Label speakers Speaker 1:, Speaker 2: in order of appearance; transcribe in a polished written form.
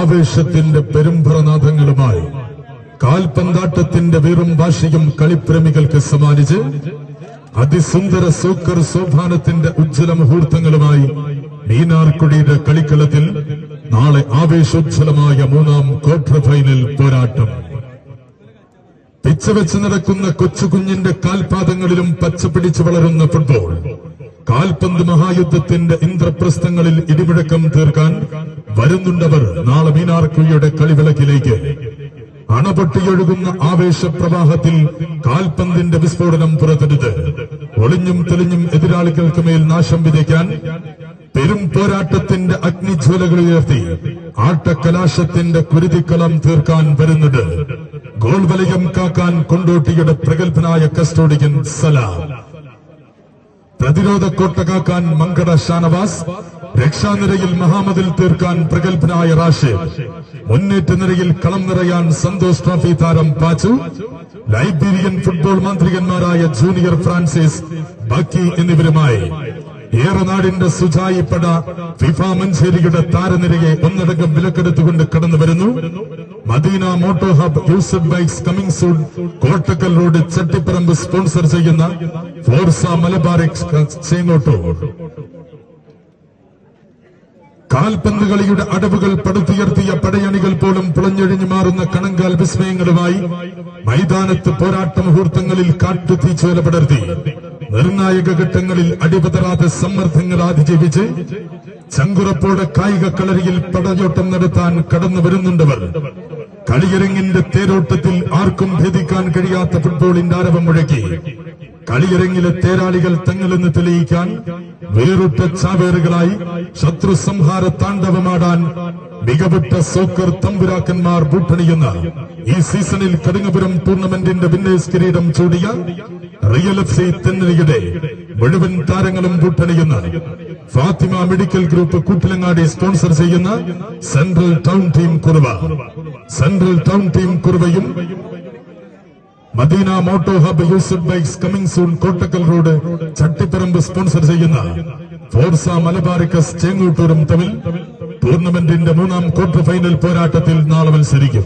Speaker 1: ആവേശത്തിന്റെ പെരുമ്പറനാഥങ്ങളുമായി കാൽപന്താട്ടത്തിന്റെ വീറും ഭാഷയും കളിപ്രേമികൾക്ക് സമ്മാനിച്ച് അതിസുന്ദര സോക്കർ സോപാനത്തിന്റെ ഉജ്ജ്വല മുഹൂർത്തങ്ങളുമായി മീനാർക്കുടിയുടെ കളിക്കളത്തിൽ നാളെ ആവേശോജ്വലമായ മൂന്നാം ക്വാർട്ടർ ഫൈനൽ പോരാട്ടം. പിച്ചവെച്ച് നടക്കുന്ന കൊച്ചുകുഞ്ഞിന്റെ കാൽപാദങ്ങളിലും പച്ചപിടിച്ചു വളരുന്ന ഫുട്ബോൾ കാൽപന്ത് മഹായുദ്ധത്തിന്റെ ഇന്ദ്രപ്രസ്ഥങ്ങളിൽ ഇടിമുഴക്കം തീർക്കാൻ വരുന്നുണ്ടവർ നാളെ മീനാർക്കുഴിയുടെ കളിവിളക്കിലേക്ക്. അണപൊട്ടിയൊഴുകുന്ന ആവേശപ്രവാഹത്തിൽ കാൽപന്തിന്റെ വിസ്ഫോടനം പുറത്തെടുത്ത് ഒളിഞ്ഞും തെളിഞ്ഞും എതിരാളികൾക്ക് മേൽ നാശം വിതയ്ക്കാൻ പെരും പോരാട്ടത്തിന്റെ അഗ്നിജ്വലകൾ ഉയർത്തി ആട്ടക്കലാശത്തിന്റെ കുരുതിക്കളം തീർക്കാൻ വരുന്നത് ഗോൾ വലയം കാക്കാൻ കൊണ്ടോട്ടിയുടെ പ്രഗത്ഭനായ കസ്റ്റോഡിയൻ സലാം, പ്രതിരോധ കോട്ട കാക്കാൻ മങ്കട ഷാനവാസ്, രക്ഷാനിരയിൽ മഹാമതിൽ തീർക്കാൻ പ്രഗത്ഭനായ റാഷിദ്, മുന്നേറ്റ നിരയിൽ കളം നിറയാൻ സന്തോഷ് ട്രോഫി താരം പാച്ചു, ലൈബീരിയൻ ഫുട്ബോൾ മാന്ത്രികന്മാരായ ജൂനിയർ ഫ്രാൻസിസ്, ബക്കി എന്നിവരുമായി ഏറനാടിന്റെ സുജായിപ്പട ഫിഫ മഞ്ചേരിയുടെ താരനിരയെ ഒന്നടങ്കം വിലക്കെടുത്തുകൊണ്ട് കടന്നു വരുന്നു. Madina moto hub, Yusuf bikes, coming soon, Kottakkal road, Chattiparamba sponsor ചെയ്യുന്ന ഫോർസ മലബാർ ചേങ്ങോട്ടൂർ. കാൽപന്ത് കളിയുടെ അടവുകൾ പടുത്തുയർത്തിയ പടയണികൾ പോലും പുളഞ്ഞൊഴിഞ്ഞു മാറുന്ന കണങ്കാൽ വിസ്മയങ്ങളുമായി മൈതാനത്ത് പോരാട്ട മുഹൂർത്തങ്ങളിൽ കാട്ടുതീച്ചോല പടർത്തി നിർണായക ഘട്ടങ്ങളിൽ അടിപതറാതെ സമ്മർദ്ദങ്ങൾ അതിജീവിച്ച് ചങ്കുറപ്പോടെ കായിക കളരിയിൽ പടയോട്ടം നടത്താൻ കടന്നു വരുന്നുണ്ടവർ. കളിയരങ്ങിന്റെ തേരോട്ടത്തിൽ ആർക്കും ഭേദിക്കാൻ കഴിയാത്ത ഫുട്ബോളിന്റെ ആരവം മുഴക്കി കളിയരങ്ങിലെ തേരാളികൾ തങ്ങളെന്ന് തെളിയിക്കാൻ വേറിട്ട ചാവേറുകളായി ശത്രു സംഹാര താണ്ഡവമാടാൻ മികവുറ്റ സോക്കർ തമ്പുരാക്കന്മാർ ബൂട്ടണിയുന്ന ഈ സീസണിൽ കടുങ്ങപുരം ടൂർണമെന്റിന്റെ വിന്നേഴ്സ് കിരീടം ചൂടിയ റിയൽ എഫ്.സി. തെന്നലിയുടെ മുഴുവൻ താരങ്ങളും ബൂട്ടണിയുന്ന Fathima medical group Koottilangadi sponsor ചെയ്യുന്ന സെൻട്രൽ ടൗൺ ടീം കുറുവയും Madina moto hub, Yusuf bikes, coming soon, Kottakkal road, Chattiparamba sponsor ചെയ്യുന്ന ഫോർസ മലബാറിക്കസ് ചേങ്ങൂട്ടൂരും തമ്മിൽ ടൂർണമെന്റിന്റെ മൂന്നാം ക്വാർട്ടർ ഫൈനൽ പോരാട്ടത്തിൽ നാളെ മത്സരിക്കും.